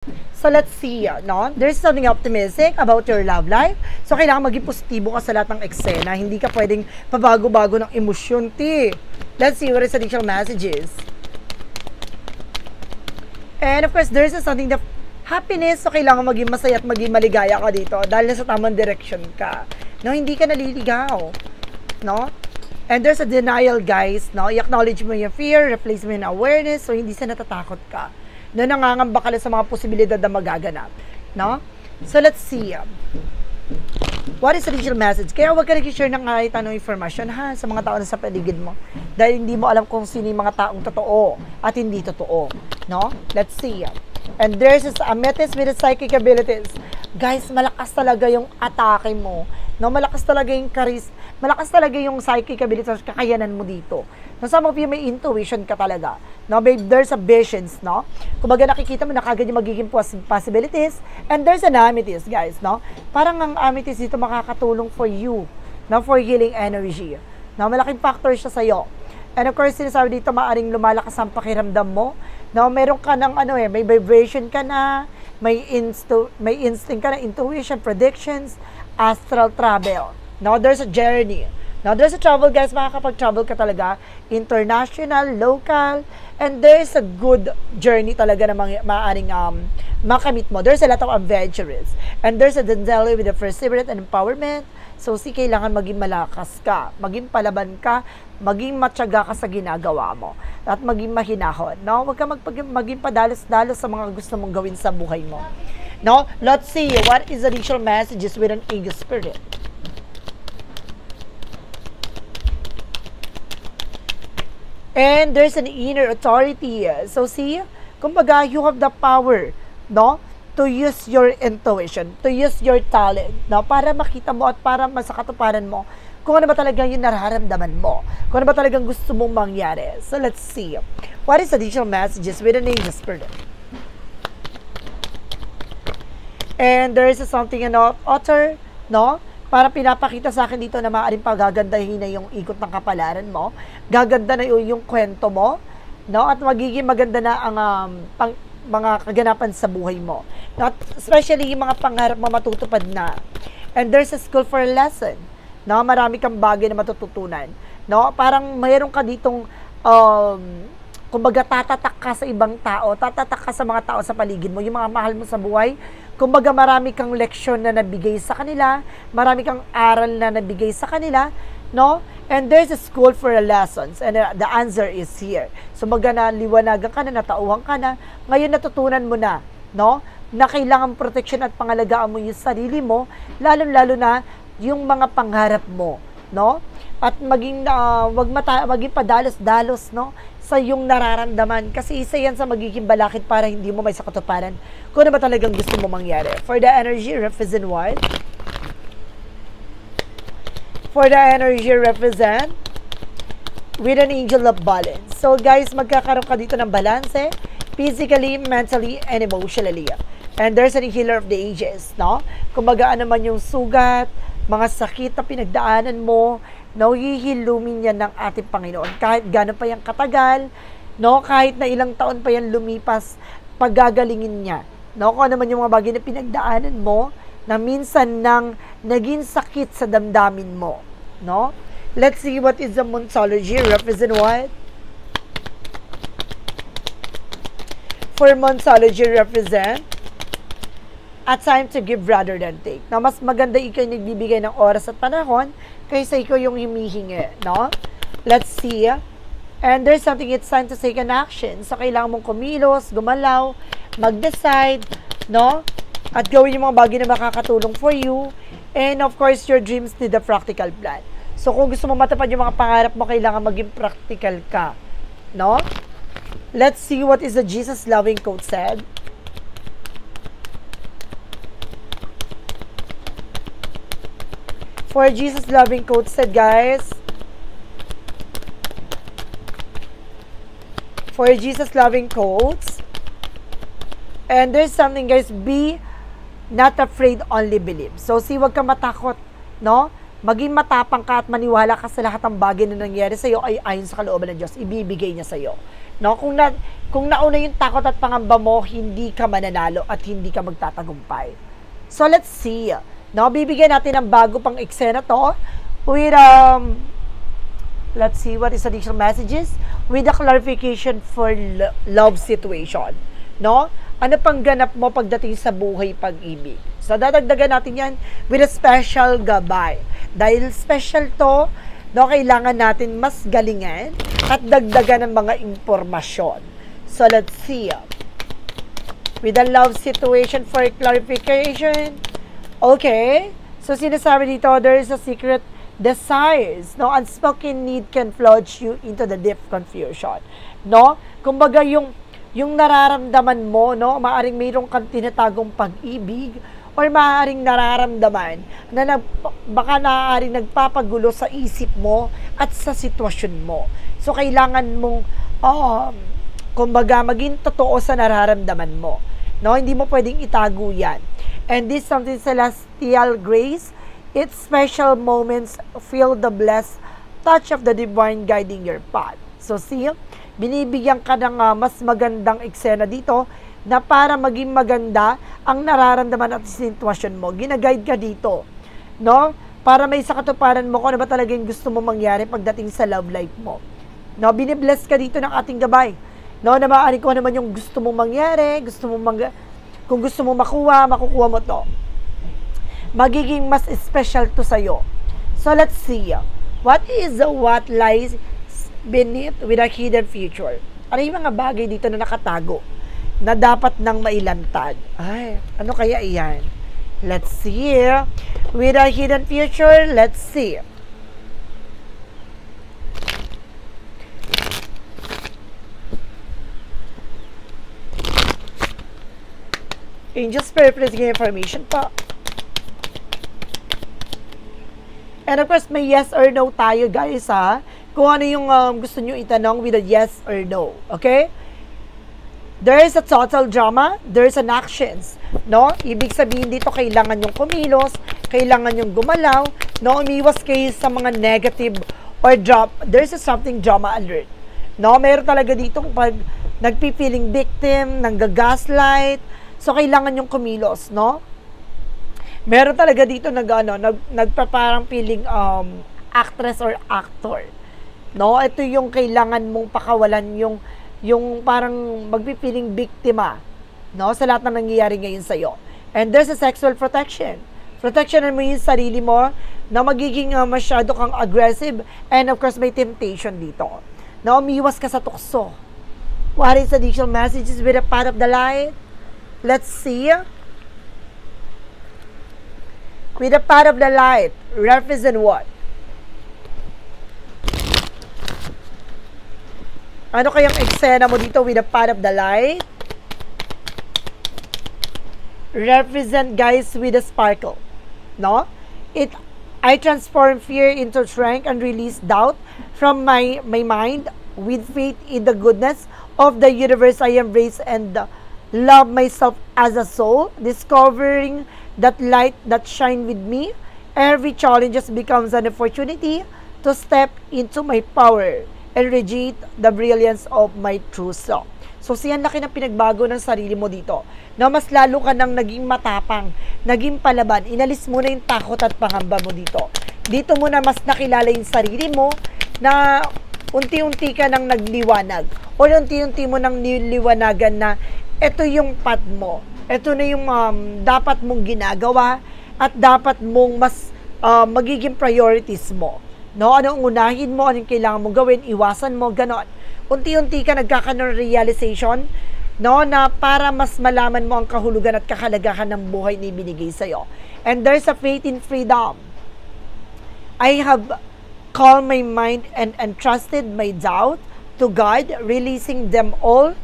So let's see, no? There's something optimistic about your love life. So kailangan maging positibo ka sa lahat ng eksena. Hindi ka pwedeng pabago-bago ng emosyon, ti. Let's see what is additional messages. And of course, there's something that happiness. So kailangan maging masaya at maging maligaya ka dito dahil sa tamang direction ka. No, hindi ka naliligaw. No? And there's a denial, guys. No? I-acknowledge mo yung fear, replace mo yung awareness, so hindi sa natatakot ka. No, nangangamba ka sa mga posibilidad na magaganap. No? So, let's see. What is the digital message? Kaya huwag ka nag-share ng kahit anong information, ha, sa mga tao na sa paligid mo. Dahil hindi mo alam kung sino yung mga taong totoo at hindi totoo. No? Let's see. And there's a amethyst with the psychic abilities. Guys, malakas talaga yung atake mo. No? Malakas talaga yung malakas talaga yung psychic abilities, kakayanan mo dito. No, some of you may intuition ka talaga. No, babe, there's a visions, no? Kumbaga nakikita mo na kagad yung magiging possibilities, and there's an amethyst, guys, no? Parang ang amethyst dito makakatulong for you, no, for healing energy. No, malaking factor siya sa iyo. And of course, sinasabi dito maaring lumalakas ang pakiramdam mo. No, meron ka ng may vibration ka na, may instinct ka na, intuition, predictions, astral travel. No, there's a journey. Now, there's a travel, guys, makakapag-travel ka talaga, international, local, and there's a good journey talaga na maaaring makamit mo. There's a lot of adventures. And there's a Denzel with the perseverance and empowerment. So, kailangan maging malakas ka, maging palaban ka, maging matyaga ka sa ginagawa mo, at maging mahinahon. No? Huwag ka maging padalos-dalos sa mga gusto mong gawin sa buhay mo. No? Let's see, what is the additional messages with an ego spirit? And there's an inner authority. So see, kumbaga, you have the power, no, to use your intuition, to use your talent, no, para makita mo at para masakatuparan mo kung ano ba talagang yung nararamdaman mo, kung ano ba talagang gusto mong mangyari. So let's see, what is additional messages with an angel spirit? And there is something author, no, para pinapakita sa akin dito na maaaring pagagandahin na yung ikot ng kapalaran mo, gaganda na yung kwento mo, no? At magiging maganda na ang mga kaganapan sa buhay mo. Not especially yung mga pangarap mo matutupad na. And there's a school for a lesson. No? Marami kang bagay na matututunan. No? Parang mayroon ka ditong kumbaga tatatak ka sa ibang tao, tatatak ka sa mga tao sa paligid mo, yung mga mahal mo sa buhay. Kumbaga marami kang leksyon na nabigay sa kanila, marami kang aral na nabigay sa kanila, no? And there's a school for lessons, and the answer is here. So liwanagan ka na, natauhan ka na, ngayon natutunan mo na, no? Na kailangan protection at pangalagaan mo yung sarili mo, lalo-lalo na yung mga pangarap mo, no? At maging padalos-dalos, no, sa yung nararamdaman, kasi isa yan sa magiging balakid para hindi mo may sakatuparan kung ano ba talagang gusto mo mangyari. For the energy, represent what? For the energy, represent with an angel of balance. So guys, magkakaroon ka dito ng balanse, physically, mentally, and emotionally. And there's a healer of the ages, no? Kumbaga ano man yung sugat, mga sakit na pinagdaanan mo, no, hihilumin yan ng ating Panginoon. Kahit gano'n pa yung katagal, no, kahit na ilang taon pa yan lumipas, pagagalingin niya. No, kung ano man yung mga bagay na pinagdaanan mo, na minsan nang naging sakit sa damdamin mo. No? Let's see what is the Monsology. Represent what? For Monsology, represent a time to give rather than take. Na mas maganda ikaw yung nagbibigay ng oras at panahon kaysa ikaw yung humihingi, no? Let's see. And there's something, it's time to take an action. So, kailangan mong kumilos, gumalaw, mag-decide, no? At gawin yung mga bagay na makakatulong for you. And of course, your dreams need a practical plan. So, kung gusto mo matupad yung mga pangarap mo, kailangan maging practical ka, no? Let's see what is the Jesus loving quote said. For Jesus loving quote said, guys, for Jesus loving quotes, and there's something, guys, be not afraid, only believe. So, see, wag ka matakot, no? maging matapang ka at maniwala ka sa lahat ng bagay na nangyari sa'yo ay ayon sa kalooban ng Diyos, ibibigay niya sa'yo. No? Kung nauna yung takot at pangamba mo, hindi ka mananalo at hindi ka magtatagumpay. So let's see. No? Bibigyan natin ng bago pang eksena to with, let's see, what is additional messages? With a clarification for love situation. No? Ano pang ganap mo pagdating sa buhay pag-ibig? So, dadagdagan natin yan with a special gabay. Dahil special to, no, kailangan natin mas galingan at dagdagan ng mga impormasyon. So, let's see. With a love situation for clarification. Okay. So, sinasabi dito, there is a secret desires. No? Unspoken need can plunge you into the deep confusion. No? Kumbaga, yung nararamdaman mo, no, maaring mayroong kang tinatagong pag-ibig or maaring nararamdaman na baka naaaring nagpapagulo sa isip mo at sa sitwasyon mo. So, kailangan mong, kumbaga, maging totoo sa nararamdaman mo. No, hindi mo pwedeng itago yan. And this something celestial grace, its special moments feel the blessed touch of the divine guiding your path. So, see, binibigyan ka ng mas magandang eksena dito na para maging maganda ang nararamdaman at sitwasyon mo. Ginaguide ka dito, no? Para may sakatuparan mo kung ano ba talaga yung gusto mo mangyari pagdating sa love life mo. No? Binibless ka dito ng ating gabay. No? Na maaari ko naman yung gusto mo mangyari, kung gusto mo makukuha mo to. Magiging mas special to sa'yo. So, let's see. What lies beneath with a hidden future? Ano yung mga bagay dito na nakatago na dapat nang mailantad? Ay, ano kaya iyan? Let's see. With a hidden future, let's see. Angels paraphrasing information pa. And of course, may yes or no tayo, guys, ha? Kung ano yung gusto nyo itanong with a yes or no. Okay? There is a total drama. There is an actions. No? Ibig sabihin dito, kailangan yung kumilos, kailangan yung gumalaw, no? Umiwas kayo sa mga negative or drop. There is something drama alert. No? Meron talaga dito pag nagpipiling victim, nanggagaslight. So, kailangan yung kumilos, no? Meron talaga dito nagpaparang feeling actress or actor. No, ito yung kailangan mong pakawalan yung parang magpipiling biktima, no, sa lahat ng nangyayari ngayon sa iyo. And there's a sexual protection. Protectionan mo yung sarili mo na magiging masyado kang aggressive, and of course may temptation dito. Na umiwas ka sa tukso. What is additional messages with a path of the light? Let's see. With the path of the light, represent what? Ano kayang eksena mo dito with the path of the light? Represent, guys, with a sparkle. No? I transform fear into strength and release doubt from my mind. With faith in the goodness of the universe, I embrace and love myself as a soul, discovering that light that shine with me. Every challenge becomes an opportunity to step into my power and radiate the brilliance of my true self. So, siyan laki ng pinagbago ng sarili mo dito. Na mas lalo ka nang naging matapang, naging palaban. Inalis mo na yung takot at pangamba mo dito. Dito mo na mas nakilala yung sarili mo na unti-unti ka nang nagliwanag. O unti-unti mo nang niliwanagan na ito yung path mo. Ito na yung dapat mong ginagawa at dapat mong mas magiging priorities mo. No, anong unahin mo, anong kailangan mong gawin, iwasan mo, ganon. Unti-unti ka nagkakaroon ng realization, no, na para mas malaman mo ang kahulugan at kahalagahan ng buhay na ibinigay sa'yo. And there's a faith in freedom. I have calmed my mind and entrusted my doubt to God, releasing them all.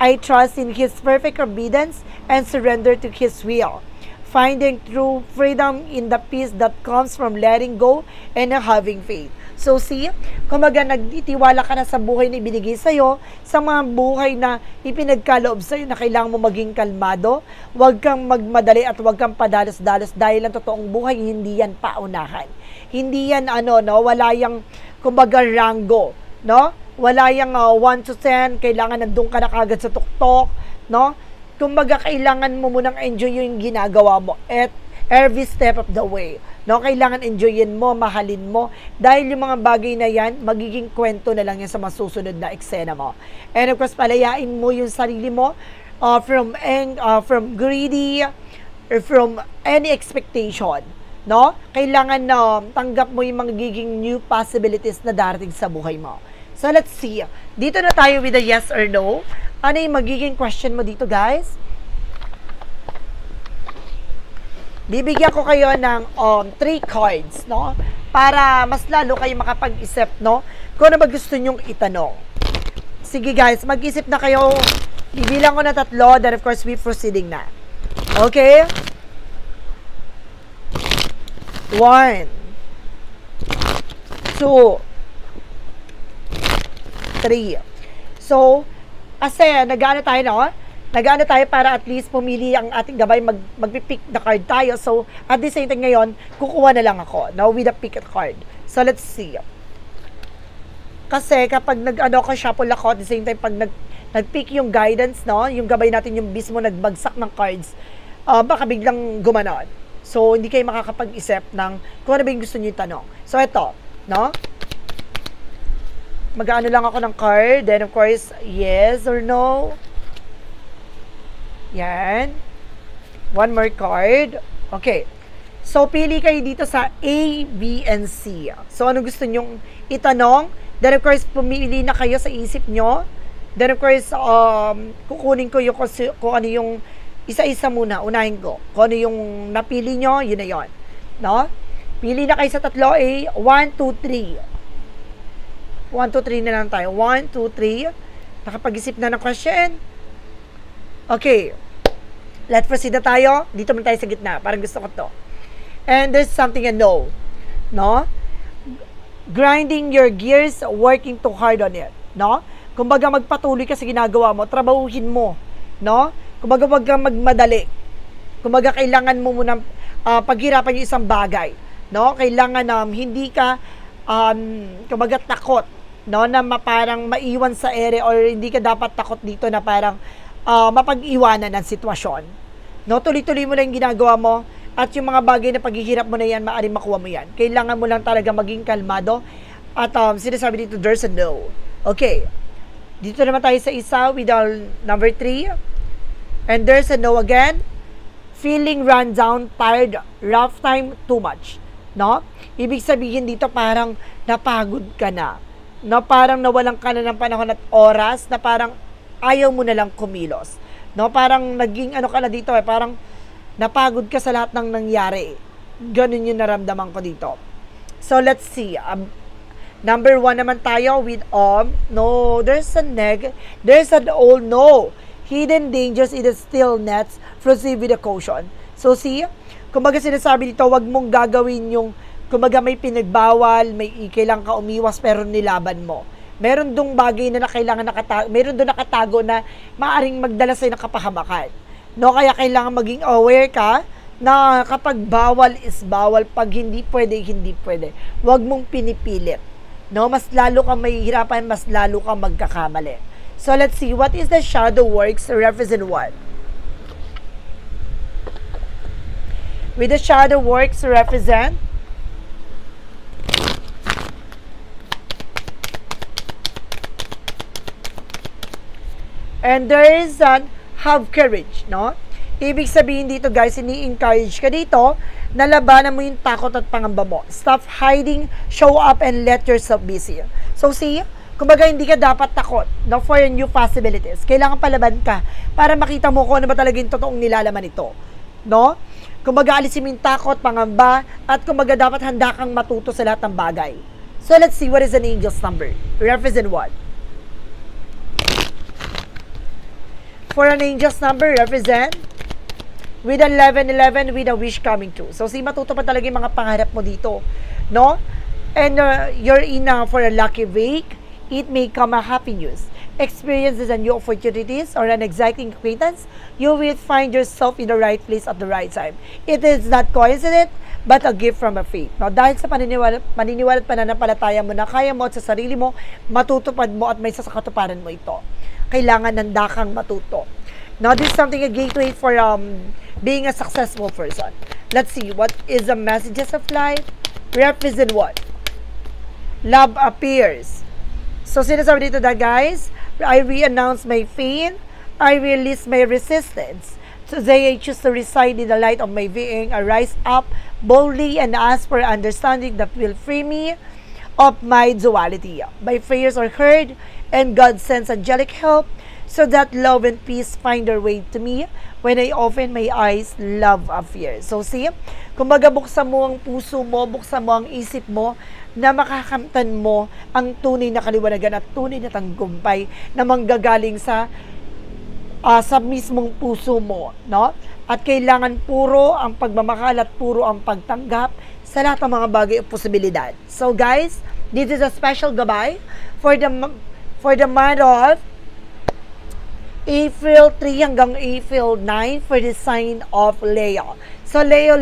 I trust in His perfect obedience and surrender to His will, finding true freedom in the peace that comes from letting go and having faith. So see, kumaga nagtitiwala ka na sa buhay na ibinigay sa'yo, sa mga buhay na ipinagkaloob sa'yo na kailangan mo maging kalmado, huwag kang magmadali at huwag kang padalos-dalos dahil ang totoong buhay hindi yan paunahan. Hindi yan no, wala yang kumbaga rango, no? Wala yang 1 to 10, kailangan nandun ka na kagad sa tuktok, no? Kumbaga kailangan mo munang enjoy yung ginagawa mo at every step of the way, no? Kailangan enjoyin mo, mahalin mo, dahil yung mga bagay na yan, magiging kwento na lang yan sa masusunod na eksena mo. And of course, palayain mo yung sarili mo from greedy or from any expectation, no? Kailangan na tanggap mo yung magiging new possibilities na darating sa buhay mo. So, let's see. Dito na tayo with a yes or no. Ano yung magiging question mo dito, guys? Bibigyan ko kayo ng 3 cards, no? Para mas lalo kayo makapag-isip, no? Kung ano ba gusto nyong itanong. Sige, guys. Mag-isip na kayo. Bibilang ko na 3. Then, of course, we proceeding na. Okay? 1, 2, 3. So, kasi nag-ano tayo, no? Nag-ano tayo para at least pumili ang ating gabay, mag-pick the card tayo. So, at the same time ngayon, kukuha na lang ako, no? With a pick a card. So, let's see. Kasi kapag nag-ano ko, shuffle ako, at the same time, pag nag-pick yung guidance, no? Yung gabay natin, yung mismo nagbagsak ng cards, baka biglang gumanon. So, hindi kayo makakapag-isip ng kung ano ba yung gusto nyo yung tanong. So, ito, no? Mag-ano lang ako ng card. Then, of course, yes or no. Yan. One more card. Okay. So, pili kayo dito sa A, B, and C. So, ano gusto nyong itanong? Then, of course, pumili na kayo sa isip nyo. Then, of course, kukunin ko yung kung ano yung isa-isa muna. Unahin ko. Kung ano yung napili nyo, yun na yun. No? Pili na kayo sa 3 A. 1, 2, 3. 1, 2, 3 na lang tayo. 1, 2, 3. Nakapag-isip na ng question. Okay. Let's proceed na tayo. Dito man tayo sa gitna. Parang gusto ko to. And there's something I know. No? Grinding your gears, working too hard on it. No? Kumbaga magpatuloy ka sa ginagawa mo. Trabahuhin mo. No? Kumbaga wag kang magmadali. Kumbaga kailangan mo munang paghirapan yung isang bagay. No? Kailangan hindi ka kumbaga takot, no, na parang maiwan sa ere, or hindi ka dapat takot dito na parang mapag-iwanan ng sitwasyon. No, tuloy-tuloy mo lang yung ginagawa mo, at yung mga bagay na paghihirap mo na yan, maaaring makuha mo yan. Kailangan mo lang talaga maging kalmado, at sinasabi dito, there's a no. Okay, dito naman tayo sa isa with our number 3, and there's a no again. Feeling run down, tired, rough time, too much. No? Ibig sabihin dito parang napagod ka na. No, parang nawalan ka na ng panahon at oras, na parang ayaw mo na lang kumilos. No, parang naging ano ka na dito, parang napagod ka sa lahat ng nangyari. Ganun yung naramdaman ko dito. So, let's see. Number 1 naman tayo with no, there's an old no. Hidden dangers in the still nets, proceed with a caution. So, see, kumbaga sinasabi dito, wag mong gagawin yung, kumbaga may pinagbawal, may kailangan ka umiwas, pero nilaban mo. Meron dong bagay na kailangan meron dong nakatago na maaring magdala sa'yo ng kapahamakan. No, kaya kailangan maging aware ka na kapag bawal is bawal, pag hindi pwede, hindi pwede. Wag mong pinipilit. No, mas lalo kang mahihirapan, mas lalo kang magkakamali. So, let's see, what is the shadow works represent what? With the shadow works represent and there is have courage, no? Ibig sabihin dito, guys, ini-encourage ka dito na labanan mo yung takot at pangamba mo. Stop hiding, show up, and let yourself be seen. So, see, kumbaga hindi ka dapat takot, no, for new possibilities. Kailangan palaban ka para makita mo kung ano ba talaga yung totoong nilalaman ito. No? Kumbaga alisin mo yung takot, pangamba, at kumbaga dapat handa kang matuto sa lahat ng bagay. So, let's see, what is an angel's number? Represent what? For an angel's number, represent with 1111 with a wish coming true. So, si matutupad talaga yung mga pangarap mo dito. No? And you're in for a lucky week. It may come a happy news. Experiences and new opportunities or an exciting acquaintance, you will find yourself in the right place at the right time. It is not coincidence, but a gift from a faith. No? Dahil sa paniniwala at pananampalataya mo na kaya mo at sa sarili mo, matutupad mo at may sasakatuparan mo ito. Kailangan handa kang matuto. Now, this is something a gateway for being a successful person. Let's see, what is the messages of life? Represent what? Love appears. So, sinasabi dito na, guys, I re-announce my faith, I release my resistance. Today, I choose to reside in the light of my being. I rise up boldly and ask for understanding that will free me of my duality. My prayers are heard, and God sends angelic help so that love and peace find their way to me. When I open my eyes, love appears. So, see, kumbaga buksan mo ang puso mo, buksan mo ang isip mo, na makakamtan mo ang tunay na kaliwanagan at tunay na tagumpay na manggagaling sa mismong puso mo, no? At kailangan puro ang pagmamahal at puro ang pagtanggap sa lahat ng mga bagay o posibilidad. So guys, this is a special gabay for the month of April 3 hanggang April 9 for the sign of Leo. So, Leo,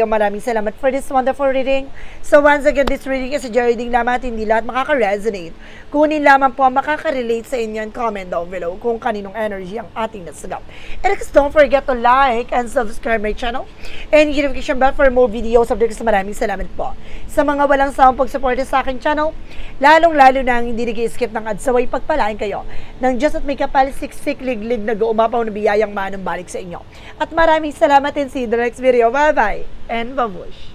maraming salamat for this wonderful reading. So, once again, this reading is a reading lamang at hindi lahat makaka-resonate. Kunin lamang po ang makaka-relate sa inyo and comment down below kung kaninong energy ang ating nasagap. And don't forget to like and subscribe my channel and hit notification bell for more videos of this. Maraming salamat po sa mga walang sawang pag-suporta sa aking channel, lalong-lalo na ang hindi nag-skip ng adsaway pagpalain kayo ng Diyos at may kapal siksik liglig na guumapaw na biyayang manong balik sa inyo. At maraming salamat and see you in the next video. Bye-bye and babush!